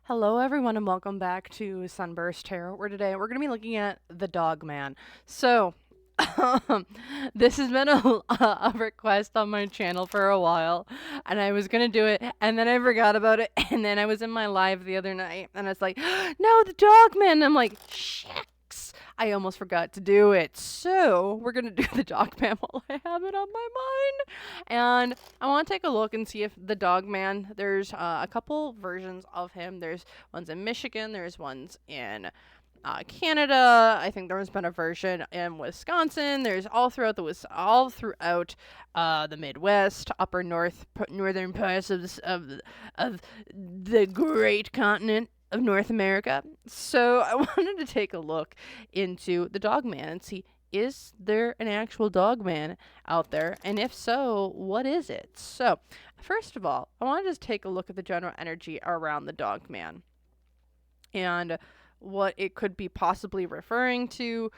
Hello, everyone, and welcome back to SunBurst Tarot. Where today we're going to be looking at the Dogman. So, this has been a request on my channel for a while, and I was going to do it, and then I forgot about it, and then I was in my live the other night, and it's like, no, the Dogman! And I'm like, shucks, I almost forgot to do it. So, we're going to do the Dogman while I have it on my mind. And I want to take a look and see if the Dogman, there's a couple versions of him. There's ones in Michigan, there's ones in Canada. I think there's been a version in Wisconsin. There's all throughout the Midwest, upper northern parts of the great continent of North America. So I wanted to take a look into the Dogman and see, is there an actual Dogman out there? And if so, what is it? So, first of all, I want to just take a look at the general energy around the Dogman and what it could be possibly referring to,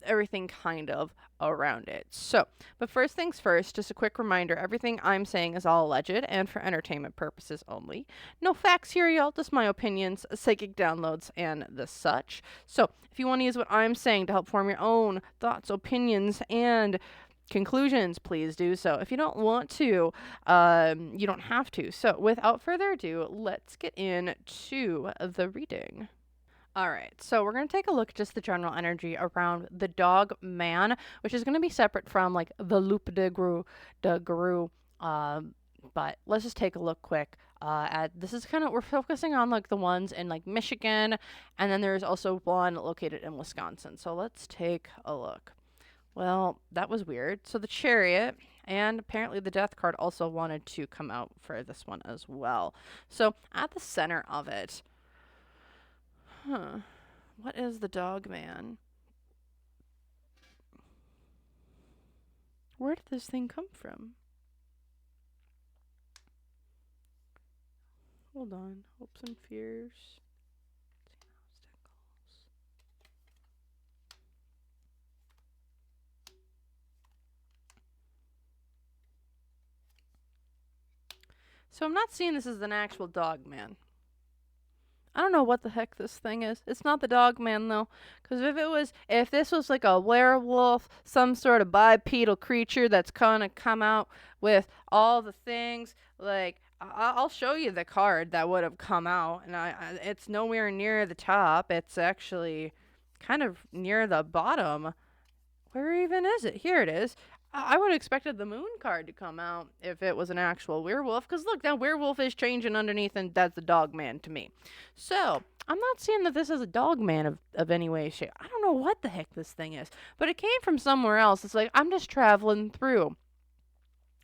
everything kind of around it. So, but first things first, just a quick reminder, everything I'm saying is all alleged and for entertainment purposes only. No facts here, y'all, just my opinions, psychic downloads, and the such. So, if you want to use what I'm saying to help form your own thoughts, opinions, and conclusions, please do so. If you don't want to, you don't have to. So, without further ado, let's get into the reading. Alright, so we're going to take a look at just the general energy around the Dogman, which is going to be separate from, like, the Loup de Gru, but let's just take a look quick at, this is kind of, we're focusing on, like, the ones in, like, Michigan, and then there's also one located in Wisconsin, so let's take a look. Well, that was weird. So the Chariot, and apparently the Death card also wanted to come out for this one as well. So at the center of it, what is the Dogman? Where did this thing come from? Hold on. Hopes and fears. So I'm not seeing this as an actual Dogman. I don't know what the heck this thing is. It's not the Dogman, though. Because if this was like a werewolf, some sort of bipedal creature that's gonna come out with all the things, like, I'll show you the card that would have come out, and it's nowhere near the top. It's actually kind of near the bottom. Where even is it? Here it is. I would have expected the moon card to come out if it was an actual werewolf. Because look, that werewolf is changing underneath, and that's the Dogman to me. So, I'm not seeing that this is a Dogman of any way, shape. I don't know what the heck this thing is. But it came from somewhere else. It's like, I'm just traveling through.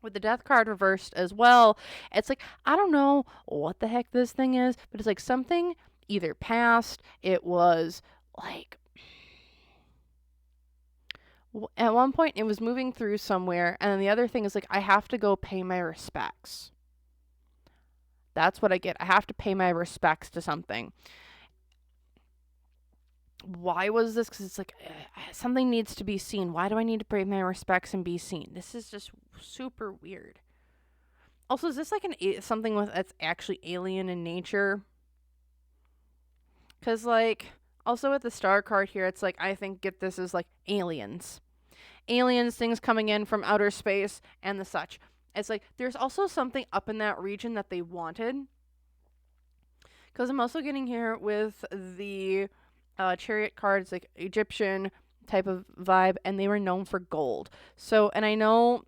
With the Death card reversed as well, it's like, I don't know what the heck this thing is. But it's like something either past, it was like, at one point it was moving through somewhere, and then the other thing is like, I have to go pay my respects. That's what I get. I have to pay my respects to something. Why was this? Because it's like, something needs to be seen. Why do I need to pay my respects and be seen? This is just super weird. Also, is this like something that's actually alien in nature? Because, like, also with the star card here, it's like, I think get this as like aliens. Aliens, things coming in from outer space, and the such. It's like, there's also something up in that region that they wanted. Because I'm also getting here with the Chariot cards, like Egyptian type of vibe, and they were known for gold. So, and I know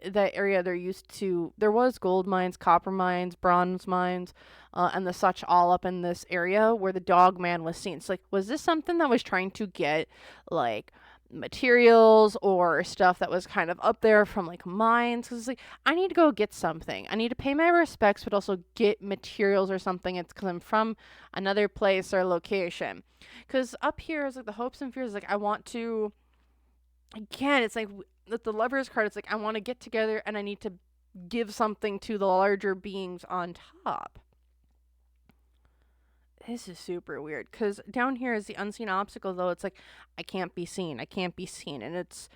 that area there was gold mines, copper mines, bronze mines, and the such all up in this area where the Dogman was seen. So, like, was this something that was trying to get, like, materials or stuff that was kind of up there from, like, mines? Because it's like, I need to go get something. I need to pay my respects, but also get materials or something. It's because I'm from another place or location. Because up here is like the hopes and fears. Like, I want to, again, it's like with the Lover's card, it's like, I want to get together and I need to give something to the larger beings on top. This is super weird, because down here is the unseen obstacle, though. It's like, I can't be seen. I can't be seen. And it's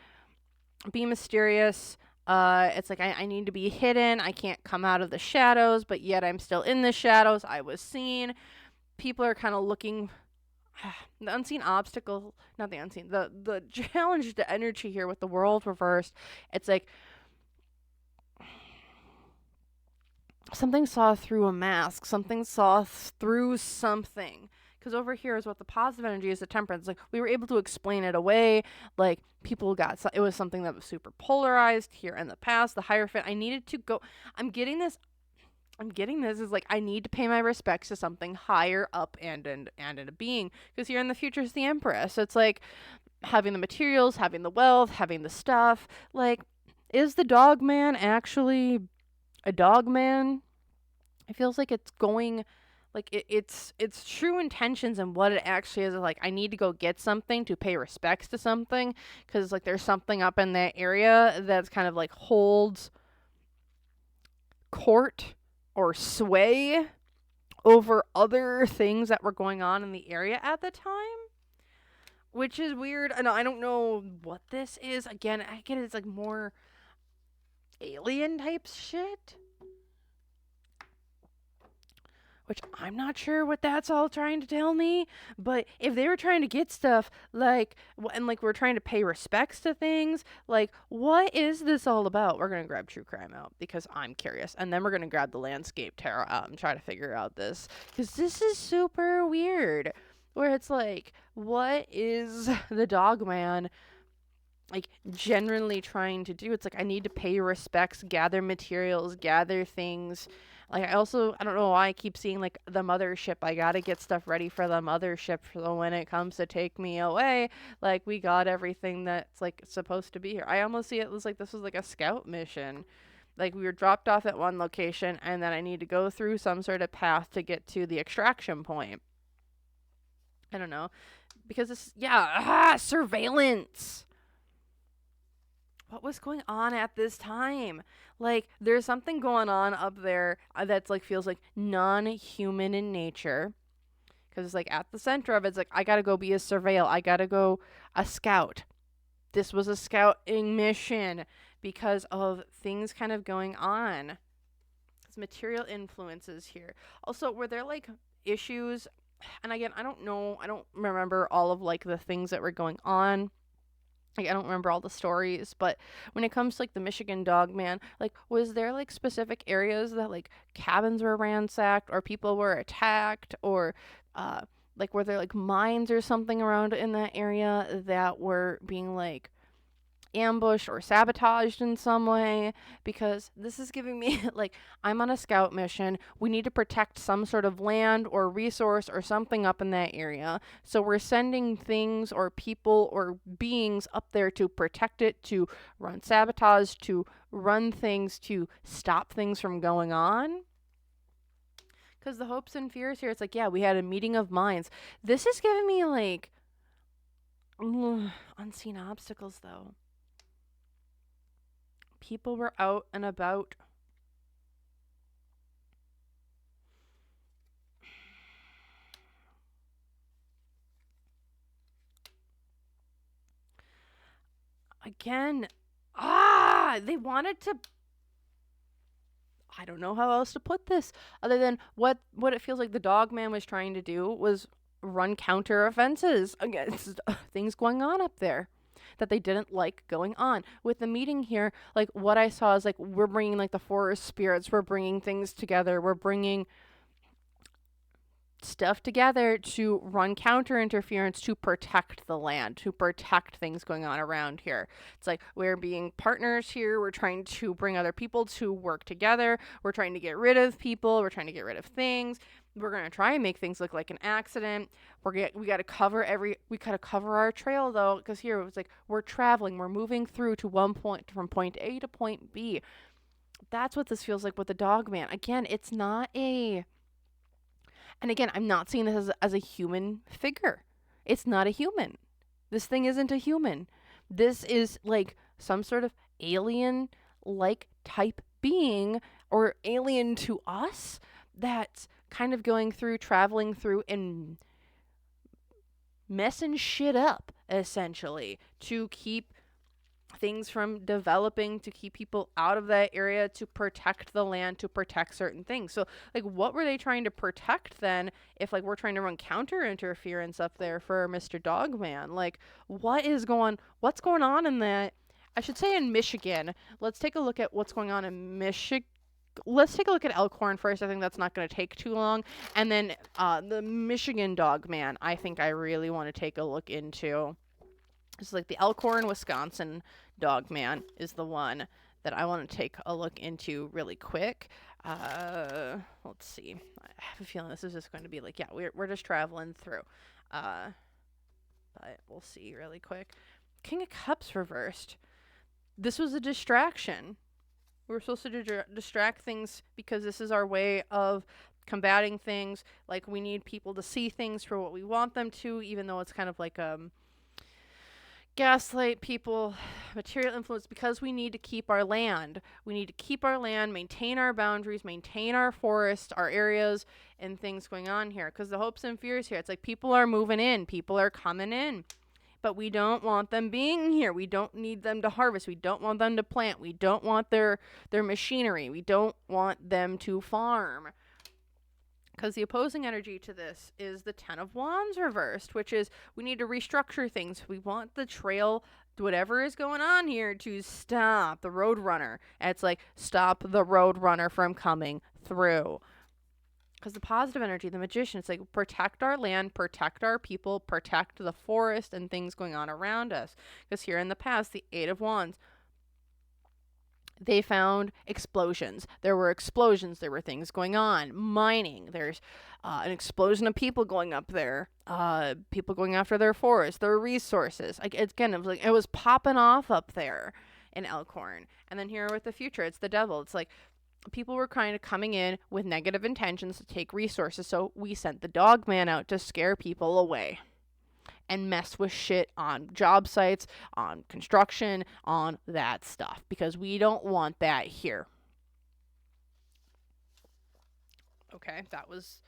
be mysterious. It's like, I need to be hidden. I can't come out of the shadows, but yet I'm still in the shadows. I was seen. people are kind of looking the unseen obstacle, not the unseen, the challenge, the energy here with the world reversed. It's like something saw through a mask, something saw through something. Because over here is what the positive energy is, the temperance. Like, we were able to explain it away. Like, people got, it was something that was super polarized here in the past. The Hierophant, I needed to go, I'm getting this is like, I need to pay my respects to something higher up and in a being. Because here in the future is the Empress. So it's like, having the materials, having the wealth, having the stuff. Like, is the Dogman actually a Dogman? It feels like it's going, like it's true intentions and what it actually is. Like, I need to go get something to pay respects to something, because like there's something up in that area that's kind of like holds court or sway over other things that were going on in the area at the time, which is weird. And I don't know what this is. Again, I get it's like more alien type shit, which I'm not sure what that's all trying to tell me. But if they were trying to get stuff, like, and like we're trying to pay respects to things, like, what is this all about? We're going to grab True Crime out because I'm curious. And then we're going to grab the Landscape Tarot out and try to figure out this, because this is super weird. Where it's like, what is the Dogman like generally trying to do? It's like, I need to pay respects, gather materials, gather things. Like, I don't know why I keep seeing like the mothership. I gotta get stuff ready for the mothership, so when it comes to take me away, like, we got everything that's like supposed to be here. I almost see it was like this was like a scout mission. Like, we were dropped off at one location and then I need to go through some sort of path to get to the extraction point. I don't know. Because this, surveillance. What was going on at this time? Like, there's something going on up there that's like feels like non-human in nature. Because it's like at the center of it, it's like, I gotta go be a surveil. I gotta go a scout. This was a scouting mission because of things kind of going on. There's material influences here. Also, were there like issues? And again, I don't know. I don't remember all of like the things that were going on. Like, I don't remember all the stories, but when it comes to like the Michigan Dogman, like, was there like specific areas that like cabins were ransacked or people were attacked, or like were there like mines or something around in that area that were being like ambushed or sabotaged in some way? Because this is giving me like, I'm on a scout mission, we need to protect some sort of land or resource or something up in that area, so we're sending things or people or beings up there to protect it, to run sabotage, to run things, to stop things from going on. Because the hopes and fears here, it's like, yeah, we had a meeting of minds. This is giving me like unseen obstacles though. People were out and about. Again, they wanted to, I don't know how else to put this other than what it feels like the Dogman was trying to do was run counter offenses against things going on up there that they didn't like going on. With the meeting here, like, what I saw is like, we're bringing like the forest spirits, we're bringing things together, we're bringing stuff together to run counter interference, to protect the land, to protect things going on around here. It's like, we're being partners here, we're trying to bring other people to work together, we're trying to get rid of people, we're trying to get rid of things. We're going to try and make things look like an accident. We got to cover our trail though, because here it was like, we're traveling, we're moving through to one point, from point A to point B. That's what this feels like with the Dogman. Again, it's not a, and again, I'm not seeing this as a human figure. It's not a human. This thing isn't a human. This is like some sort of alien-like type being, or alien to us, that's kind of going through, traveling through, and messing shit up, essentially, to keep things from developing to keep people out of that area, to protect the land, to protect certain things. So like, what were they trying to protect then, if like we're trying to run counter interference up there for Mr. Dogman? Like, what's going on in that, I should say, in Michigan? Let's take a look at what's going on in Michigan. Let's take a look at Elkhorn first. I think that's not going to take too long. And then the Michigan Dogman, I think I really want to take a look into. It's like the Elkhorn, Wisconsin Dogman is the one that I want to take a look into really quick. Let's see. I have a feeling this is just going to be like, yeah, we're just traveling through. But we'll see really quick. King of Cups reversed. This was a distraction. We were supposed to distract things because this is our way of combating things. Like, we need people to see things for what we want them to, even though it's kind of like gaslight people, material influence, because we need to keep our land. We need to keep our land, maintain our boundaries, maintain our forests, our areas, and things going on here. Because the hopes and fears here, it's like people are moving in, people are coming in, but we don't want them being here. We don't need them to harvest. We don't want them to plant. We don't want their machinery. We don't want them to farm. Because the opposing energy to this is the Ten of Wands reversed, which is we need to restructure things. We want the trail, whatever is going on here, to stop the roadrunner. And it's like, stop the roadrunner from coming through. Because the positive energy, the Magician, it's like, protect our land, protect our people, protect the forest and things going on around us. Because here in the past, the Eight of Wands, they found explosions. There were explosions. There were things going on. Mining. There's an explosion of people going up there. People going after their forests, their resources. Like, again, it was popping off up there in Elkhorn. And then here with the future, it's the Devil. It's like people were kind of coming in with negative intentions to take resources. So we sent the Dogman out to scare people away and mess with shit on job sites, on construction, on that stuff, because we don't want that here. Okay, that was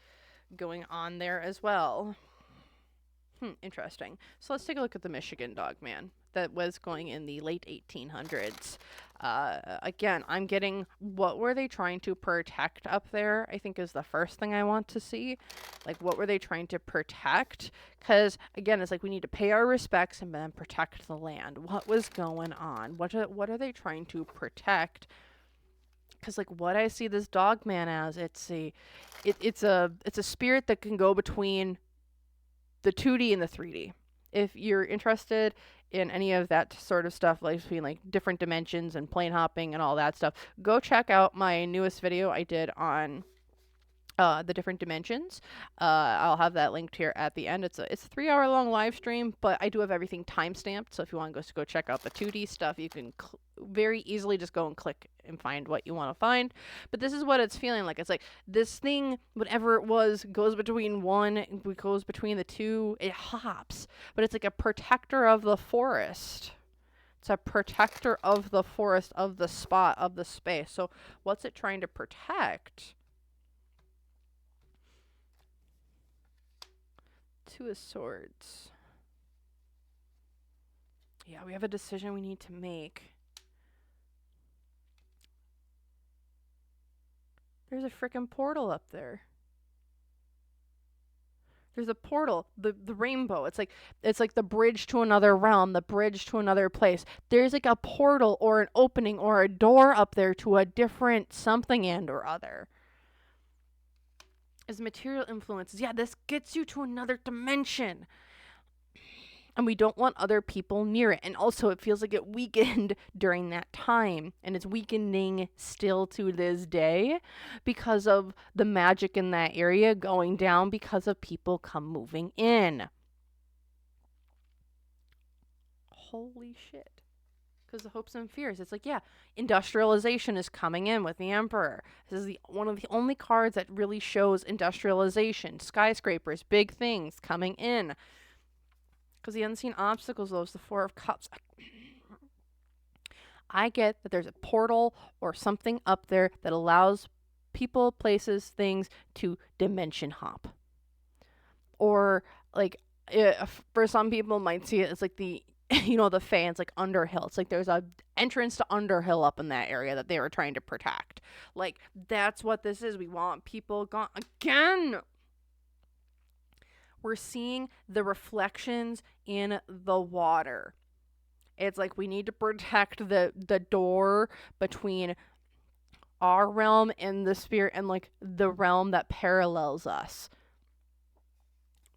going on there as well. Interesting. So let's take a look at the Michigan Dogman that was going in the late 1800s. Again, I'm getting, what were they trying to protect up there, I think is the first thing I want to see. Like, what were they trying to protect? Because, again, it's like we need to pay our respects and then protect the land. What was going on? What are they trying to protect? Because, like, what I see this Dogman as, it's a spirit that can go between the 2D and the 3D. If you're interested in any of that sort of stuff, like between like different dimensions and plane hopping and all that stuff, go check out my newest video I did on the different dimensions. I'll have that linked here at the end. It's a 3-hour long live stream, but I do have everything time stamped. So if you want to go check out the 2D stuff, you can very easily just go and click and find what you want to find. But this is what it's feeling like. It's like this thing, whatever it was, goes between the two. It hops, but it's like a protector of the forest. It's a protector of the forest, of the spot, of the space. So what's it trying to protect? Two of Swords. Yeah, we have a decision we need to make. There's a frickin' portal up there. There's a portal, the rainbow. It's like the bridge to another realm, the bridge to another place. There's like a portal or an opening or a door up there to a different something and or other. As material influences, yeah, this gets you to another dimension. And we don't want other people near it. And also, it feels like it weakened during that time. And it's weakening still to this day because of the magic in that area going down because of people moving in. Holy shit. Because the hopes and fears. It's like, yeah, industrialization is coming in with the Emperor. This is one of the only cards that really shows industrialization. Skyscrapers, big things coming in. Because the unseen obstacles, though, is the Four of Cups. I get that there's a portal or something up there that allows people, places, things to dimension hop. Or, like, for some people might see it as like the the Fae, it's like Underhill. It's like there's a entrance to Underhill up in that area that they were trying to protect. Like, that's what this is. We want people gone. Again, we're seeing the reflections in the water. It's like we need to protect the door between our realm and the spirit and like the realm that parallels us.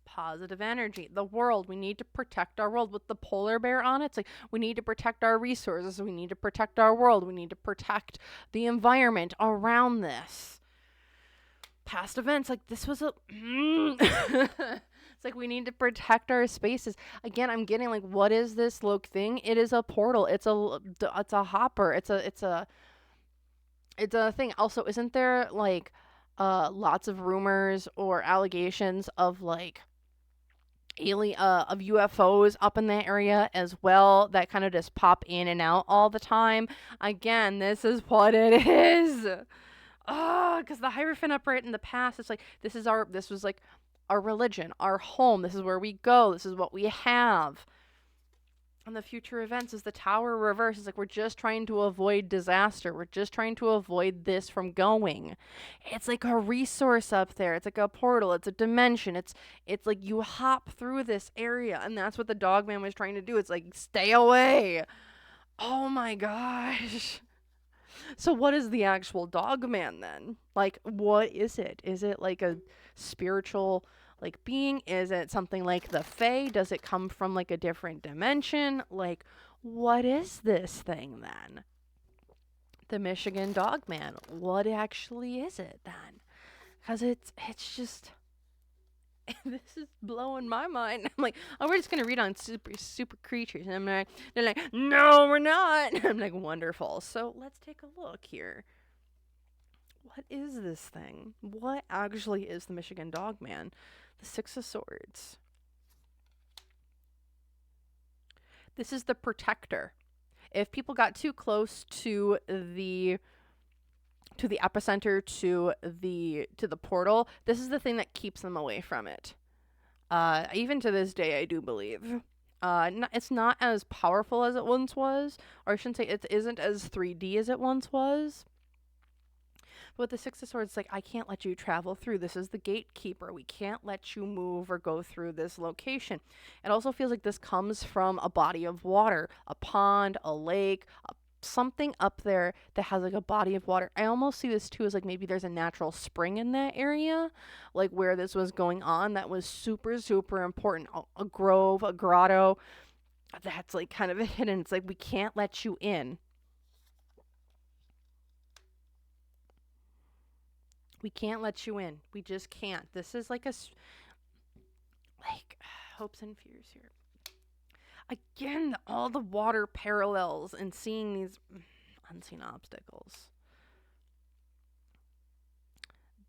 Positive energy, the world, we need to protect our world. With the polar bear on it, it's like we need to protect our resources, we need to protect our world, we need to protect the environment around this. Past events, like this was a it's like we need to protect our spaces. Again, I'm getting like, what is this thing? It is a portal. It's a hopper. It's a thing. Also, isn't there like lots of rumors or allegations of like of UFOs up in that area as well that kind of just pop in and out all the time? Again, this is what it is. Because the Hierophant upright in the past, it's like this was like our religion, our home. This is where we go. This is what we have. And the future events is the Tower reverse. It's like we're just trying to avoid disaster. We're just trying to avoid this from going. It's like a resource up there. It's like a portal. It's a dimension. It's like you hop through this area, and that's what the Dogman was trying to do. It's like, stay away. Oh my gosh. So what is the actual Dogman then? Like, what is it? Is it like a spiritual like being? Is it something like the Fae? Does it come from like a different dimension? Like, what is this thing then? The Michigan Dogman. What actually is it then? Because it's just this is blowing my mind. I'm like, oh, we're just gonna read on super creatures, and they're like, no, we're not. I'm like, wonderful. So let's take a look here. What is this thing? What actually is the Michigan Dogman? The Six of Swords. This is the protector. If people got too close to the epicenter, to the portal, this is the thing that keeps them away from it. Even to this day, I do believe. It's not as powerful as it once was, or I shouldn't say it isn't as 3D as it once was. But with the Six of Swords, it's like, I can't let you travel through. This is the gatekeeper. We can't let you move or go through this location. It also feels like this comes from a body of water, a pond, a lake, something up there that has like a body of water. I almost see this too as like maybe there's a natural spring in that area, like where this was going on, that was super, super important. A grove, a grotto, that's like kind of hidden. It's like, we can't let you in. We can't let you in. We just can't. This is like hopes and fears here. Again, all the water parallels and seeing these unseen obstacles.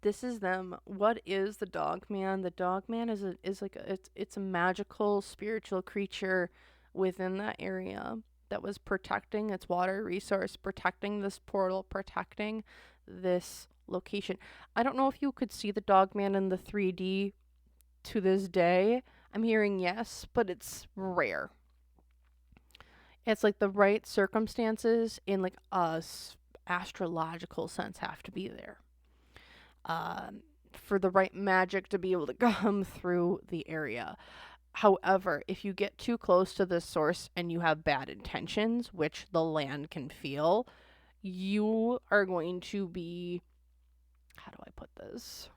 This is them. What is the Dogman? The Dogman it's a magical spiritual creature within that area that was protecting its water resource, protecting this portal, protecting this location. I don't know if you could see the Dogman in the 3D to this day. I'm hearing yes, but it's rare. It's like the right circumstances in like a astrological sense have to be there for the right magic to be able to come through the area. However, if you get too close to the source and you have bad intentions, which the land can feel, you are going to be, how do I put this?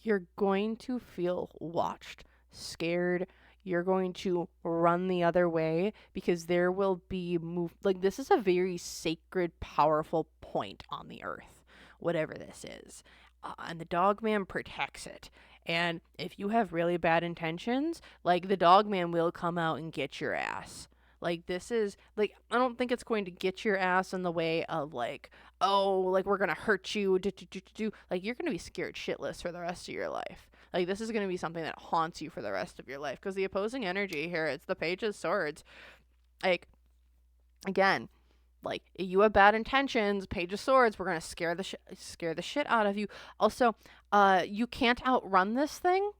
You're going to feel watched, scared. You're going to run the other way because there will be like, this is a very sacred, powerful point on the earth, whatever this is. And the Dogman protects it. And if you have really bad intentions, like, the Dogman will come out and get your ass. Like, this is, like, I don't think it's going to get your ass in the way of, like, oh, like, we're going to hurt you, like, you're going to be scared shitless for the rest of your life. Like, this is going to be something that haunts you for the rest of your life. Because the opposing energy here, it's the Page of Swords. Like, again, like, if you have bad intentions, Page of Swords, we're going to scare the shit out of you. Also, you can't outrun this thing.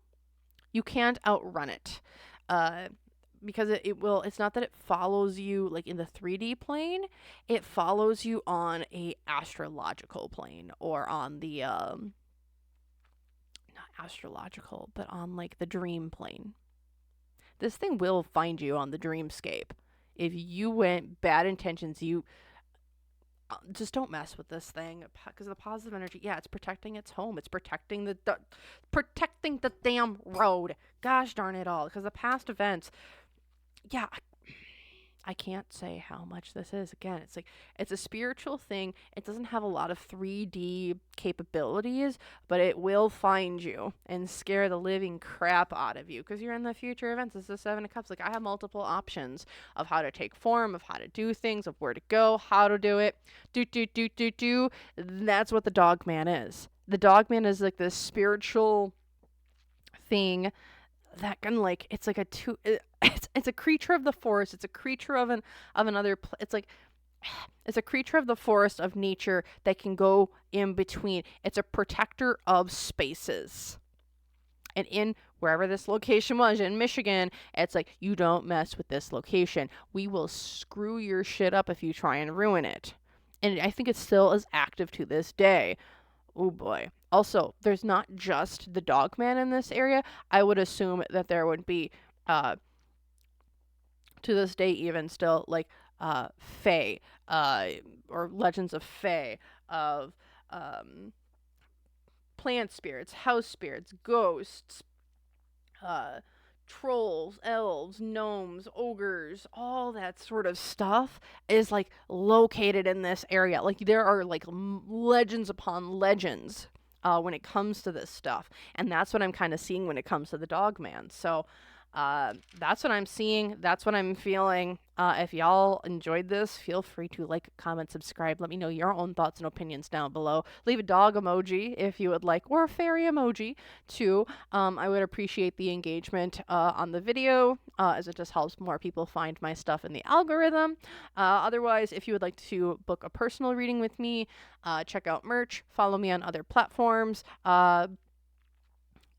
You can't outrun it. Because it's not that it follows you like in the 3D plane, it follows you on a astrological plane, or on the not astrological, but on like the dream plane. This thing will find you on the dreamscape. If you went bad intentions, you just don't mess with this thing, because the positive energy, yeah, it's protecting its home. It's protecting protecting the damn road. Gosh darn it all. Because the past events, yeah, I can't say how much this is. Again, it's like, it's a spiritual thing. It doesn't have a lot of 3D capabilities, but it will find you and scare the living crap out of you, because you're in the future events. It's the Seven of Cups. Like, I have multiple options of how to take form, of how to do things, of where to go, how to do it. That's what the Dogman is. The Dogman is like this spiritual thing that can, like, it's like it's a creature of the forest. It's a creature of another it's a creature of the forest, of nature, that can go in between. It's a protector of spaces. And in wherever this location was in Michigan, it's like, you don't mess with this location. We will screw your shit up if you try and ruin it. And I think it still is active to this day. Oh boy. Also, there's not just the Dogman in this area. I would assume that there would be, to this day even still, like, Fae, or legends of Fae, of plant spirits, house spirits, ghosts, trolls, elves, gnomes, ogres, all that sort of stuff is like located in this area. Like, there are like legends upon legends when it comes to this stuff, and that's what I'm kind of seeing when it comes to the Dogman. So that's what I'm seeing. That's what I'm feeling. If y'all enjoyed this, feel free to like, comment, subscribe. Let me know your own thoughts and opinions down below. Leave a dog emoji if you would like, or a fairy emoji too. I would appreciate the engagement on the video, as it just helps more people find my stuff in the algorithm. Otherwise, if you would like to book a personal reading with me, check out merch, follow me on other platforms,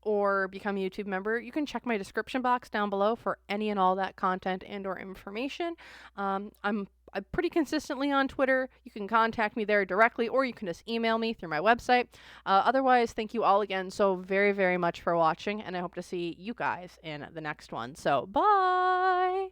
or become a YouTube member. You can check my description box down below for any and all that content and or information. I'm pretty consistently on Twitter. You can contact me there directly, or you can just email me through my website. Otherwise, thank you all again so very, very much for watching, and I hope to see you guys in the next one. So, bye!